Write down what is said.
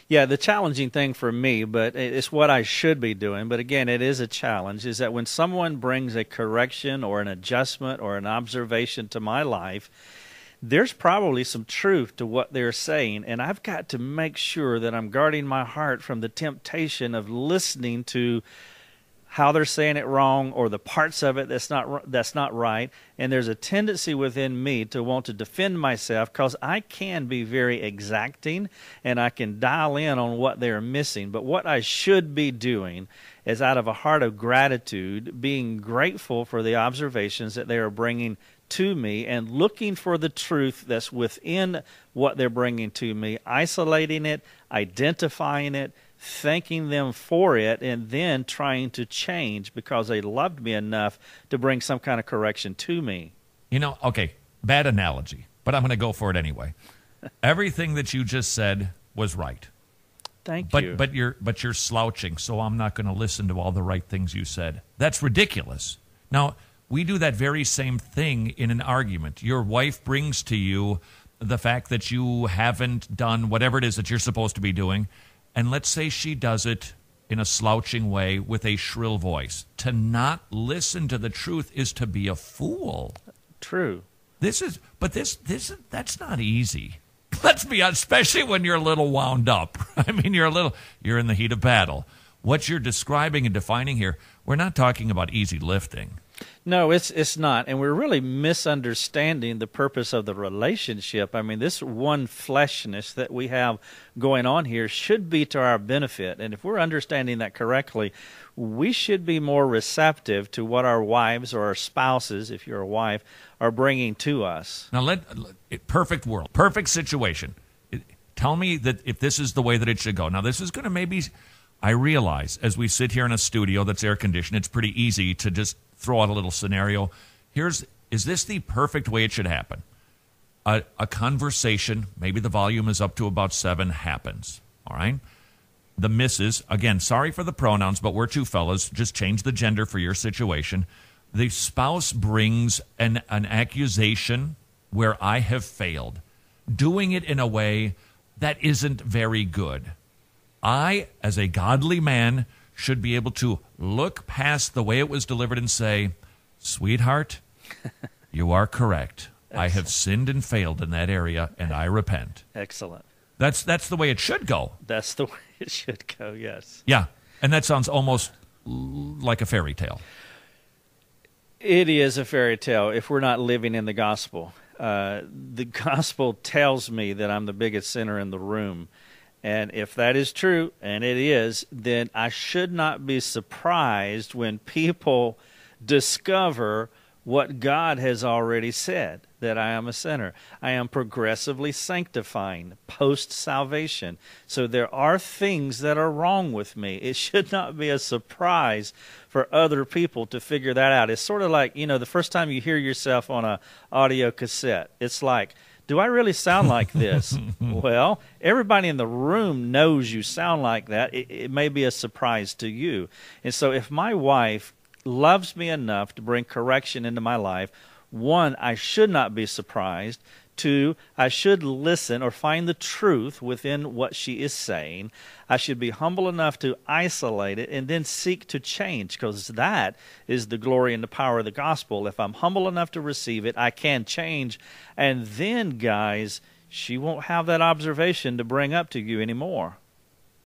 Yeah, the challenging thing for me, but it's what I should be doing, but again, it is a challenge, is that when someone brings a correction or an adjustment or an observation to my life, there's probably some truth to what they're saying, and I've got to make sure that I'm guarding my heart from the temptation of listening to how they're saying it wrong or the parts of it that's not right. And there's a tendency within me to want to defend myself because I can be very exacting and I can dial in on what they're missing. But what I should be doing is, out of a heart of gratitude, being grateful for the observations that they are bringing to me and looking for the truth that's within what they're bringing to me, isolating it, identifying it, thanking them for it, and then trying to change because they loved me enough to bring some kind of correction to me. Okay, bad analogy, but I'm going to go for it anyway. Everything that you just said was right. Thank you. But you're slouching, so I'm not going to listen to all the right things you said. That's ridiculous. Now, we do that very same thing in an argument. Your wife brings to you the fact that you haven't done whatever it is that you're supposed to be doing, and let's say she does it in a slouching way with a shrill voice. To not listen to the truth is to be a fool. True. That's not easy. Let's be honest, especially when you're a little wound up. I mean, you're in the heat of battle. What you're describing and defining here, we're not talking about easy lifting. No, it's not, and we're really misunderstanding the purpose of the relationship. I mean, this one fleshness that we have going on here should be to our benefit, and if we're understanding that correctly, we should be more receptive to what our wives or our spouses, if you're a wife, are bringing to us. Now, perfect world, perfect situation. Tell me that if this is the way that it should go. Now, this is going to maybe, I realize, as we sit here in a studio that's air-conditioned, it's pretty easy to just throw out a little scenario. Is this the perfect way it should happen? A conversation, maybe the volume is up to about 7, happens, all right? The missus, again, sorry for the pronouns, but we're two fellas, just change the gender for your situation. The spouse brings an accusation where I have failed, doing it in a way that isn't very good. I, as a godly man, should be able to look past the way it was delivered and say, sweetheart, you are correct. Excellent. I have sinned and failed in that area, and I repent. Excellent. That's the way it should go. That's the way it should go, yes. Yeah, and that sounds almost like a fairy tale. It is a fairy tale if we're not living in the gospel. The gospel tells me that I'm the biggest sinner in the room. And if that is true, and it is, then I should not be surprised when people discover what God has already said, that I am a sinner. I am progressively sanctifying post-salvation. So there are things that are wrong with me. It should not be a surprise for other people to figure that out. It's sort of like, the first time you hear yourself on an audio cassette, it's like, do I really sound like this? Well, everybody in the room knows you sound like that. It may be a surprise to you. And so if my wife loves me enough to bring correction into my life, 1, I should not be surprised. 2, I should listen or find the truth within what she is saying. I should be humble enough to isolate it and then seek to change, because that is the glory and the power of the gospel. If I'm humble enough to receive it, I can change. And then, guys, she won't have that observation to bring up to you anymore.